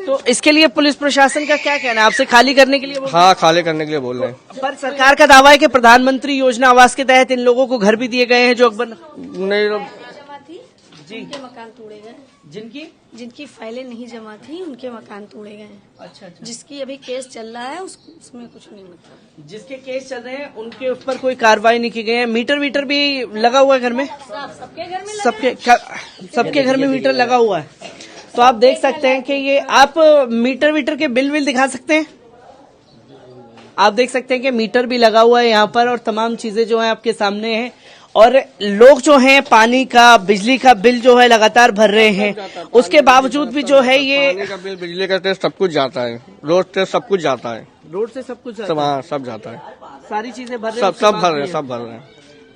तो इसके लिए पुलिस प्रशासन का क्या कहना है? आपसे खाली करने के लिए हाँ, खाली करने के लिए बोल रहे हैं। पर सरकार का दावा है कि प्रधानमंत्री योजना आवास के तहत इन लोगों को घर भी दिए गए हैं जो अकबर नहीं जी, उनके मकान तोड़े गए। जिनकी फाइलें नहीं जमा थी उनके मकान तोड़े गए। अच्छा। जिसकी अभी केस चल रहा है उसमें कुछ नहीं, मतलब जिसके केस चल रहे हैं उनके ऊपर कोई कार्रवाई नहीं की गई है। मीटर वीटर भी लगा हुआ है घर में? सबके घर में सबके घर में मीटर लगा हुआ है। तो आप देख सकते हैं कि ये आप मीटर वीटर के बिल दिखा सकते हैं। आप देख सकते हैं कि मीटर भी लगा हुआ है यहाँ पर और तमाम चीजें जो हैं आपके सामने हैं। और लोग जो हैं पानी का, बिजली का बिल जो है लगातार भर रहे हैं। उसके बावजूद भी जो है ये पानी का बिल, बिजली का टेस्ट सब कुछ जाता है, रोड से सब कुछ जाता है। रोड से सब कुछ सब जाता है। सारी चीजें भर रहे हैं, सब भर रहे हैं।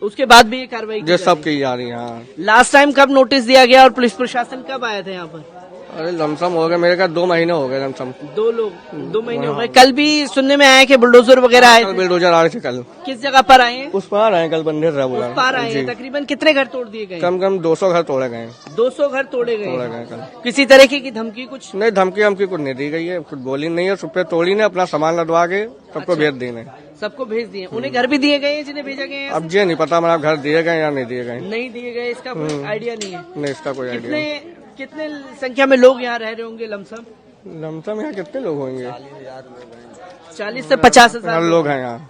उसके बाद भी ये कार्रवाई जो सब की जा रही है। लास्ट टाइम कब नोटिस दिया गया और पुलिस प्रशासन कब आया था यहाँ पर? अरे लमसम हो गए मेरे का 2 महीने हो गए लमसम। 2 महीने हो गए। कल भी सुनने में आया कि बुलडोजर वगैरह आए थे। बुलडोजर आ रहे थे कल। किस जगह पर आए हैं? उस पार आए कल बंदे बोला। उस पार आए हैं। तकरीबन कितने घर तोड़ दिए गए? कम 200 घर तोड़े गए। 200 घर तोड़े गए कल। किसी तरीके की धमकी कुछ? नहीं, धमकी हमकी कुछ नहीं दी गई है, कुछ बोली नहीं है। सुबह तोड़ी ने अपना सामान लदवा के सबको भेज दिए। सबको भेज दिए। उन्हें घर भी दिए गए हैं जिन्हें भेजा गया है? अब ये नहीं पता हमारा घर दिए गए या नहीं दिए गए। नहीं दिए गए, इसका कोई आइडिया नहीं है। नहीं, इसका कोई आइडिया नहीं। कितने संख्या में लोग यहाँ रह रहे होंगे लमसम? यहाँ कितने लोग होंगे? 40 से 50 हजार लोग हैं यहाँ।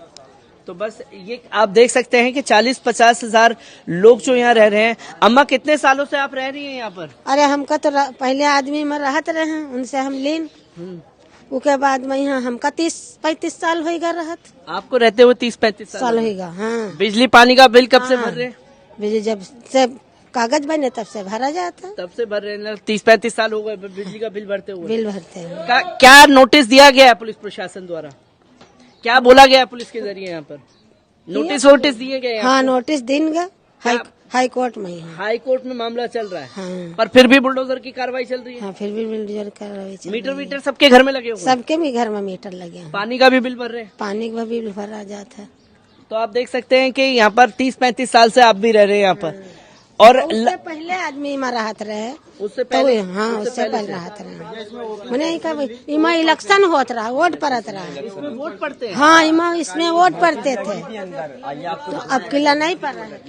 तो बस ये आप देख सकते हैं कि 40-50 हजार लोग जो यहाँ रह रहे हैं। अम्मा कितने सालों से आप रह रही हैं यहाँ पर? अरे हमका तो पहले आदमी में रहत रहे हैं, उनसे हम लीन उसके बाद में यहाँ हमका 30-35 साल होगा रहत। आपको रहते हुए 30-35 साल होगा। हाँ। बिजली पानी का बिल कब से भर रहे हैं? बिजली जब से कागज बने तब से भरा जाता है। तब से भर रहे हैं। 30-35 साल हो गए बिजली का बिल भरते हुए। बिल भरते हैं। क्या नोटिस दिया गया है पुलिस प्रशासन द्वारा? क्या बोला गया है पुलिस के जरिए यहाँ पर? नोटिस दिए गए? हाँ, नोटिस देंगे हाई कोर्ट में। हाई कोर्ट में मामला चल रहा है। हाँ। पर फिर भी बुलडोजर की कार्रवाई चल रही है। हाँ, फिर भी बुलडोजर कार्रवाई चल रही है। मीटर सबके घर में लगे हुए? सबके भी घर में मीटर लगे हैं। पानी का भी बिल भर रहे हैं? पानी का भी बिल भरा जाता है। तो आप देख सकते हैं कि यहाँ पर 30-35 साल से आप भी रह रहे हैं यहाँ पर। और उससे पहले आदमी में रहत रहे। उससे पहले? हाँ, उससे पहले रहत रहे। मैंने इमा इलेक्शन होत रहा, वोट पड़त रहा। इसमें वोट पड़ते हैं? हाँ, इसमें वोट पड़ते थे। तो अब किला नहीं पड़ रहा है।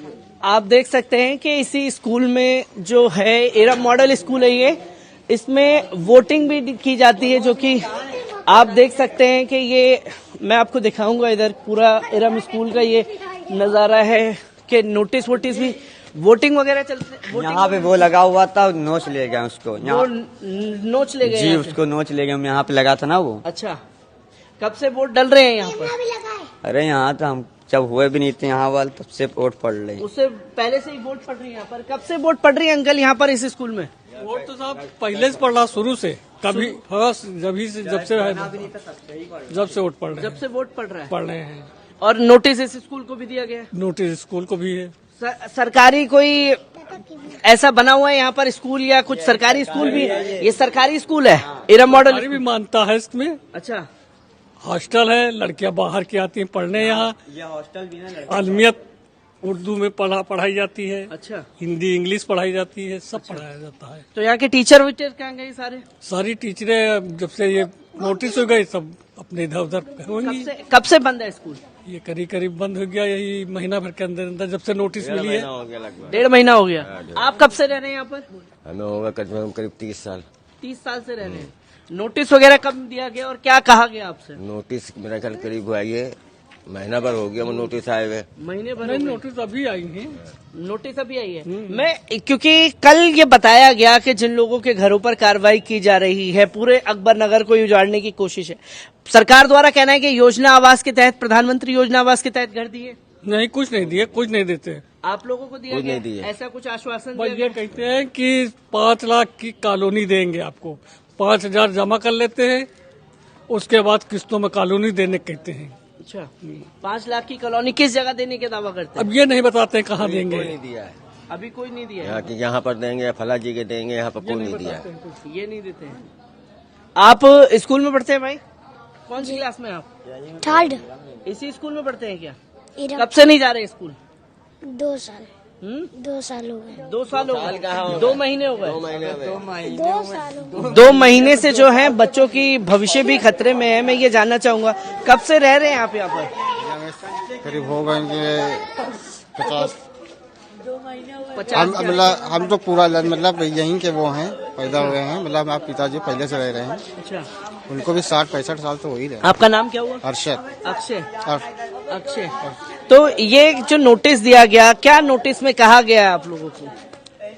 आप देख सकते हैं कि इसी स्कूल में जो है एरम मॉडल स्कूल है ये, इसमें वोटिंग भी की जाती है, जो कि आप देख सकते हैं कि ये मैं आपको दिखाऊंगा। इधर पूरा एरम स्कूल का ये नजारा है कि नोटिस भी वोटिंग वगैरह चलते। यहाँ पे वो लगा हुआ था, नोच ले गए उसको। नोच ले गए जी, उसको नोच ले गए। यहाँ पे लगा था ना वो। अच्छा, कब से वोट डल रहे हैं यहाँ पर? अरे यहाँ तो हम जब हुए भी नहीं थे यहाँ वाले, तब से वोट पड़ रहे। उससे पहले से ही वोट पड़ रही है यहाँ पर? कब से वोट पड़ रही है अंकल यहाँ पर इस स्कूल में? वोट तो साहब पहले से पड़ रहा, शुरू से। कभी हाँ, जब से वोट पड़ रहे हैं। जब से वोट पड़ रहा है? पड़ रहे हैं। और नोटिस इस स्कूल को भी दिया गया? नोटिस स्कूल को भी है। सरकारी कोई ऐसा बना हुआ है यहाँ पर स्कूल, या कुछ सरकारी स्कूल भी? ये सरकारी स्कूल है एरम मॉडल भी मानता है इसमें। अच्छा। हॉस्टल है, लड़कियां बाहर की आती हैं पढ़ने यहाँ। हॉस्टल भी है। आलमियत उर्दू में पढ़ाई जाती है। अच्छा। हिंदी इंग्लिश पढ़ाई जाती है, सब पढ़ाया जाता है। तो यहाँ के टीचर वीचर कहाँ गए सारे? सारी टीचरें जब से ये नोटिस हो गई सब अपने इधर उधर होंगी। कब से बंद है स्कूल? ये करीब बंद हो गया, यही महीना भर के अंदर जब से नोटिस मिली है। 1.5 महीना हो गया। आप कब से रह रहे हैं यहाँ पर? हमें होगा करीब 30 साल। 30 साल से रह रहे हैं। नोटिस वगैरह कब दिया गया और क्या कहा गया आपसे? नोटिस मेरा ख्याल करीब हुआ ये महीना भर हो गया। वो नोटिस आए हुए महीने भर? नोटिस अभी आई है। नोटिस अभी आई है। मैं क्योंकि कल ये बताया गया कि जिन लोगों के घरों पर कार्रवाई की जा रही है, पूरे अकबर नगर को उजाड़ने की कोशिश है। सरकार द्वारा कहना है कि योजना आवास के तहत, प्रधानमंत्री योजना आवास के तहत घर दिए। नहीं, कुछ नहीं दिए, कुछ नहीं देते। आप लोगों को दिया गया? ऐसा कुछ आश्वासन दिया? ये कहते हैं कि 5 लाख की कॉलोनी देंगे आपको। 5,000 जमा कर लेते हैं, उसके बाद किस्तों में कॉलोनी देने कहते हैं। अच्छा, 5 लाख की कॉलोनी किस जगह देने के दावा करते हैं? अब ये नहीं बताते कहाँ देंगे। नहीं दिया है अभी, कोई नहीं दिया यहाँ कि यहाँ पर देंगे, फला जी के देंगे, यहाँ पर कोई नहीं दिया है। ये नहीं देते हैं। आप स्कूल में पढ़ते हैं भाई? कौन सी क्लास में आप? 3rd। इसी स्कूल में पढ़ते हैं क्या? कब से नहीं जा रहे स्कूल? 2 साल। 2 साल हो गए। 2 साल हो गए? 2 महीने हो गए? 2 साल। 2 महीने से जो है बच्चों की भविष्य भी खतरे में है। मैं ये जानना चाहूंगा, कब से रह रहे हैं आप यहाँ पर? करीब हो गए 50। हम तो पूरा मतलब यहीं के वो हैं, पैदा हुए हैं। मतलब आप पिताजी पहले से रह रहे हैं। अच्छा। उनको भी 60-65 साल तो हो ही रहे। आपका नाम क्या हुआ? अरशद। अक्षय। तो ये जो नोटिस दिया गया, क्या नोटिस में कहा गया है आप लोगों को?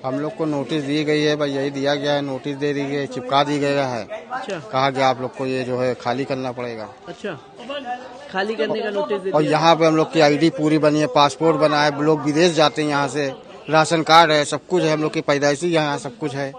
हम लोग को नोटिस दी गई है भाई, यही दिया गया है। नोटिस दे दी गई, चिपका दी गया है। अच्छा। कहा गया आप लोग को ये जो है खाली करना पड़ेगा। अच्छा, खाली करने का नोटिस दे दिया। और यहाँ पे हम लोग की आईडी पूरी बनी है, पासपोर्ट बना है। लोग विदेश जाते हैं यहाँ से, राशन कार्ड है, सब कुछ है। हम लोग की पैदाइशी यहाँ सब कुछ है।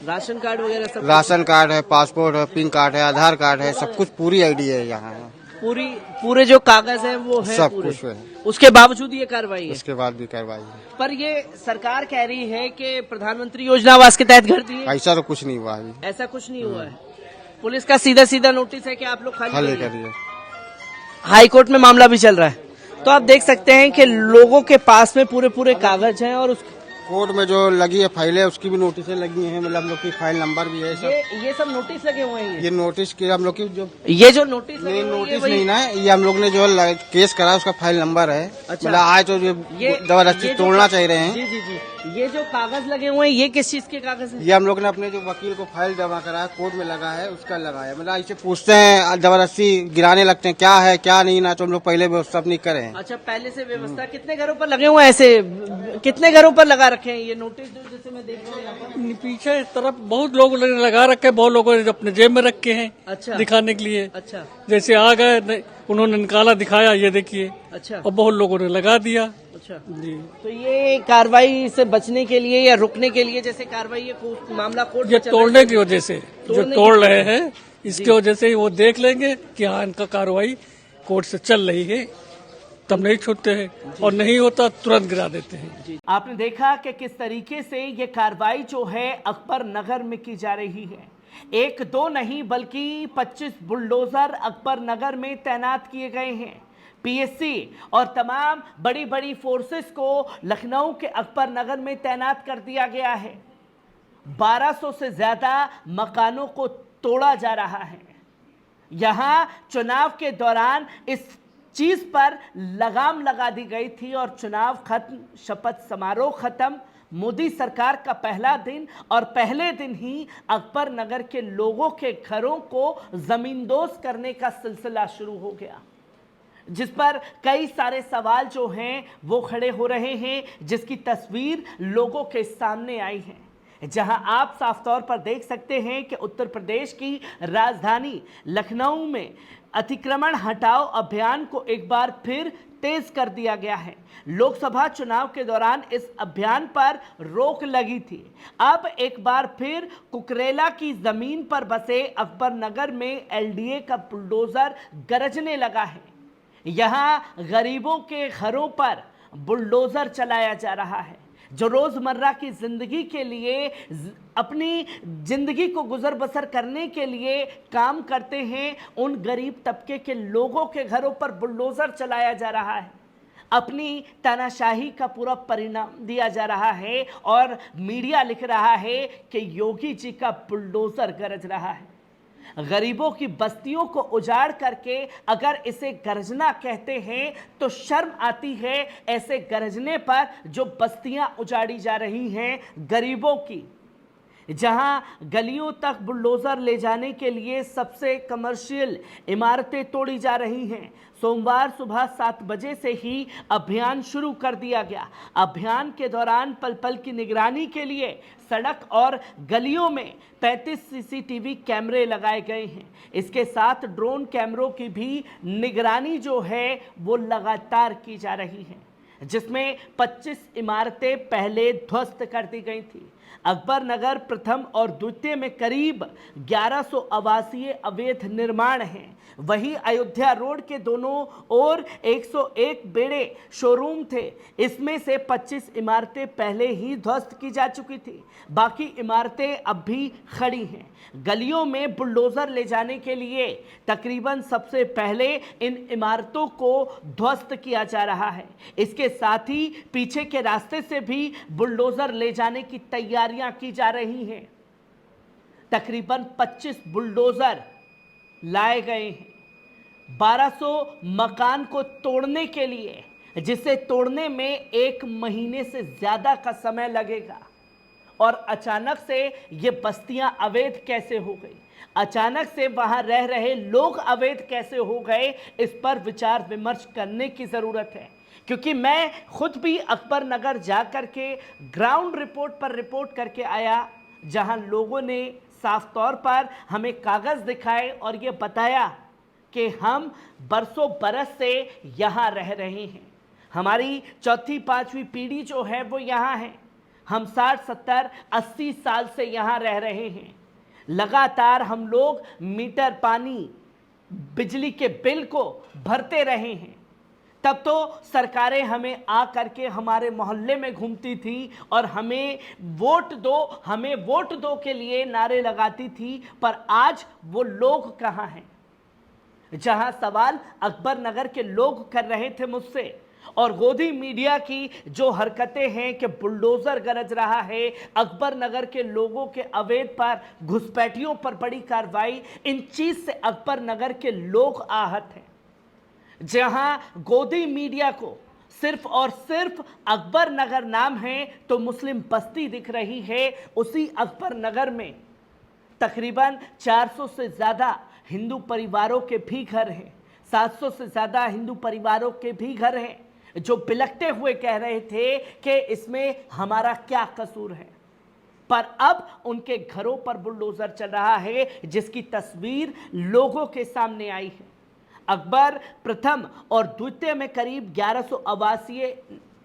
राशन कार्ड वगैरह सब? राशन कार्ड है, पासपोर्ट है, पिन कार्ड है, आधार कार्ड है, सब कुछ पूरी आईडी है यहाँ। पूरे जो कागज है वो है सब पूरे। कुछ है। उसके बावजूद ये कार्रवाई है। उसके बाद भी कार्रवाई है। पर ये सरकार कह रही है कि प्रधानमंत्री योजना आवास के तहत घर दिए, ऐसा तो कुछ नहीं हुआ अभी। ऐसा कुछ नहीं हुआ है। पुलिस का सीधा नोटिस है कि आप लोग खाली करिए। हाई कोर्ट में मामला भी चल रहा है। तो आप देख सकते हैं कि लोगों के पास में पूरे कागज हैं और उस कोर्ट में जो लगी है फाइलें उसकी भी नोटिस लगी हैं, मतलब हम लोग की फाइल नंबर भी है सब। ये सब नोटिस लगे हुए हैं। ये नोटिस के हम लोग की जो नोटिस नहीं, नोटिस नहीं ना, ये हम लोग ने जो केस करा उसका फाइल नंबर है। अच्छा। मतलब आज तो जबरदस्ती तोड़ना चाह रहे हैं। जी। ये जो कागज लगे हुए हैं ये किस चीज के कागज हैं? ये हम लोग ने अपने जो वकील को फाइल जमा करा है कोर्ट में लगा है उसका लगाया। मतलब ऐसे पूछते हैं, जबरदस्ती गिराने लगते हैं क्या है क्या नहीं ना, तो हम लोग पहले व्यवस्था नहीं करे हैं। अच्छा, पहले से व्यवस्था। कितने घरों पर लगे हुए हैं ऐसे, कितने घरों पर लगा रखे हैं ये नोटिस जैसे मैं देख रहा हूँ यहाँ पर? पीछे इस तरफ बहुत लोग लगा रखे, बहुत लोगों ने अपने जेब में रखे हैं। अच्छा। दिखाने के लिए। अच्छा। जैसे आ गए उन्होंने निकाला दिखाया, ये देखिए। अच्छा। और बहुत लोगों ने लगा दिया। अच्छा जी। तो ये कार्रवाई से बचने के लिए या रुकने के लिए, जैसे कार्रवाई ये मामला कोर्ट ये तोड़ने की वजह से जो तोड़ रहे हैं इसकी वजह से वो देख लेंगे कि हाँ इनका कार्रवाई कोर्ट से चल रही है तब नहीं छूटते हैं, और नहीं होता तुरंत गिरा देते हैं। आपने देखा कि किस तरीके से ये कार्रवाई जो है अकबर नगर में की जा रही है। 1-2 नहीं बल्कि 25 बुलडोजर अकबर नगर में तैनात किए गए हैं। पीएससी और तमाम बड़ी फोर्सेस को लखनऊ के अकबर नगर में तैनात कर दिया गया है। 1200 से ज्यादा मकानों को तोड़ा जा रहा है। यहां चुनाव के दौरान इस चीज पर लगाम लगा दी गई थी और चुनाव खत्म, शपथ समारोह खत्म, मोदी सरकार का पहला दिन और पहले दिन ही अकबर नगर के लोगों के घरों को जमींदोज करने का सिलसिला शुरू हो गया, जिस पर कई सारे सवाल जो हैं वो खड़े हो रहे हैं, जिसकी तस्वीर लोगों के सामने आई है। जहां आप साफ तौर पर देख सकते हैं कि उत्तर प्रदेश की राजधानी लखनऊ में अतिक्रमण हटाओ अभियान को एक बार फिर तेज कर दिया गया है। लोकसभा चुनाव के दौरान इस अभियान पर रोक लगी थी। अब एक बार फिर कुकरेला की जमीन पर बसे अकबर नगर में एलडीए का बुलडोजर गरजने लगा है। यहां गरीबों के घरों पर बुलडोजर चलाया जा रहा है, जो रोजमर्रा की जिंदगी के लिए, अपनी जिंदगी को गुजर बसर करने के लिए काम करते हैं। उन गरीब तबके के लोगों के घरों पर बुलडोजर चलाया जा रहा है। अपनी तानाशाही का पूरा परिणाम दिया जा रहा है और मीडिया लिख रहा है कि योगी जी का बुलडोजर गरज रहा है। गरीबों की बस्तियों को उजाड़ करके अगर इसे गरजना कहते हैं तो शर्म आती है ऐसे गरजने पर जो बस्तियां उजाड़ी जा रही हैं गरीबों की। जहां गलियों तक बुलडोजर ले जाने के लिए सबसे कमर्शियल इमारतें तोड़ी जा रही हैं। सोमवार सुबह 7 बजे से ही अभियान शुरू कर दिया गया। अभियान के दौरान पल पल की निगरानी के लिए सड़क और गलियों में 35 सीसीटीवी कैमरे लगाए गए हैं। इसके साथ ड्रोन कैमरों की भी निगरानी जो है वो लगातार की जा रही है, जिसमें 25 इमारतें पहले ध्वस्त कर दी गई थी। अकबर नगर प्रथम और द्वितीय में करीब 1100 आवासीय अवैध निर्माण हैं। वहीं अयोध्या रोड के दोनों ओर 101 बेड़े शोरूम थे। इसमें से 25 इमारतें पहले ही ध्वस्त की जा चुकी थी, बाकी इमारतें अब भी खड़ी हैं। गलियों में बुलडोजर ले जाने के लिए तकरीबन सबसे पहले इन इमारतों को ध्वस्त किया जा रहा है। इसके साथ ही पीछे के रास्ते से भी बुलडोजर ले जाने की तैयारियां की जा रही हैं। तकरीबन 25 बुलडोजर लाए गए हैं 1200 मकान को तोड़ने के लिए, जिसे तोड़ने में 1 महीने से ज्यादा का समय लगेगा। और अचानक से ये बस्तियां अवैध कैसे हो गई, अचानक से वहां रह रहे लोग अवैध कैसे हो गए, इस पर विचार विमर्श करने की जरूरत है। क्योंकि मैं खुद भी अकबर नगर जाकर के ग्राउंड रिपोर्ट पर रिपोर्ट करके आया, जहां लोगों ने साफ तौर पर हमें कागज दिखाए और ये बताया कि हम बरसों बरस से यहाँ रह रहे हैं। हमारी 4वीं 5वीं पीढ़ी जो है वो यहाँ है। हम 60, 70, 80 साल से यहाँ रह रहे हैं। लगातार हम लोग मीटर पानी बिजली के बिल को भरते रहे हैं। तब तो सरकारें हमें आ करके हमारे मोहल्ले में घूमती थी और हमें वोट दो के लिए नारे लगाती थी, पर आज वो लोग कहां हैं? जहां सवाल अकबर नगर के लोग कर रहे थे मुझसे, और गोदी मीडिया की जो हरकतें हैं कि बुलडोजर गरज रहा है, अकबर नगर के लोगों के अवैध पर घुसपैठियों पर बड़ी कार्रवाई, इन चीज से अकबर नगर के लोग आहत हैं। जहां गोदी मीडिया को सिर्फ और सिर्फ अकबर नगर नाम है तो मुस्लिम बस्ती दिख रही है, उसी अकबर नगर में तकरीबन 400 से ज्यादा हिंदू परिवारों के भी घर हैं, 700 से ज्यादा हिंदू परिवारों के भी घर हैं, जो बिलखते हुए कह रहे थे कि इसमें हमारा क्या कसूर है। पर अब उनके घरों पर बुलडोजर चल रहा है, जिसकी तस्वीर लोगों के सामने आई है। अकबर प्रथम और द्वितीय में करीब 1100 आवासीय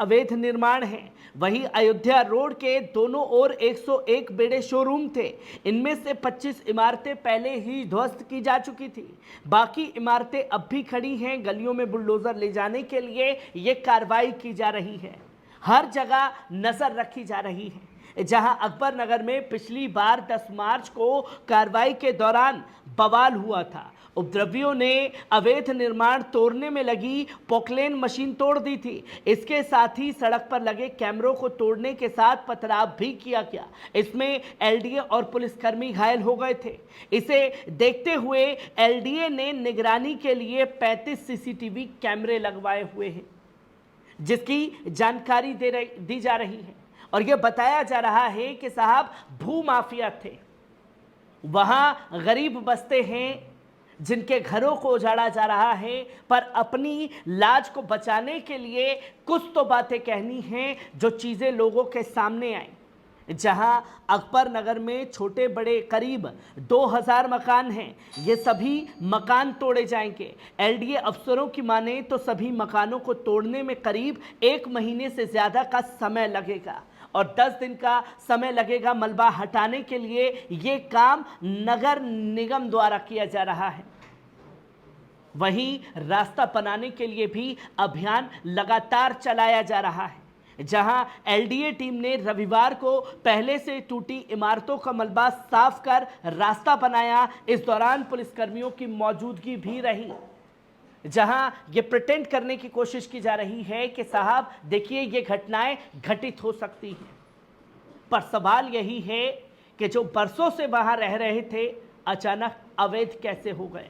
अवैध निर्माण हैं। वहीं अयोध्या रोड के दोनों ओर 101 बड़े शोरूम थे। इनमें से 25 इमारतें पहले ही ध्वस्त की जा चुकी थी, बाकी इमारतें अब भी खड़ी हैं। गलियों में बुलडोजर ले जाने के लिए ये कार्रवाई की जा रही है, हर जगह नजर रखी जा रही है। जहां अकबर नगर में पिछली बार 10 मार्च को कार्रवाई के दौरान बवाल हुआ था, उपद्रवियों ने अवैध निर्माण तोड़ने में लगी पोकलेन मशीन तोड़ दी थी। इसके साथ ही सड़क पर लगे कैमरों को तोड़ने के साथ पथराव भी किया गया। इसमें एलडीए और पुलिसकर्मी घायल हो गए थे। इसे देखते हुए एलडीए ने निगरानी के लिए 35 सीसीटीवी कैमरे लगवाए हुए हैं, जिसकी जानकारी दी जा रही है। और यह बताया जा रहा है कि साहब भू माफिया थे, वहां गरीब बसते हैं जिनके घरों को उजाड़ा जा रहा है, पर अपनी लाज को बचाने के लिए कुछ तो बातें कहनी हैं जो चीज़ें लोगों के सामने आई। जहां अकबर नगर में छोटे बड़े करीब 2000 मकान हैं, ये सभी मकान तोड़े जाएंगे। एलडीए अफसरों की माने तो सभी मकानों को तोड़ने में करीब 1 महीने से ज़्यादा का समय लगेगा और 10 दिन का समय लगेगा मलबा हटाने के लिए। ये काम नगर निगम द्वारा किया जा रहा है। वहीं रास्ता बनाने के लिए भी अभियान लगातार चलाया जा रहा है। जहां एलडीए टीम ने रविवार को पहले से टूटी इमारतों का मलबा साफ कर रास्ता बनाया। इस दौरान पुलिसकर्मियों की मौजूदगी भी रही, जहां ये प्रिटेंड करने की कोशिश की जा रही है कि साहब देखिए ये घटनाएं घटित हो सकती हैं। पर सवाल यही है कि जो बरसों से वहां रह रहे थे, अचानक अवैध कैसे हो गए।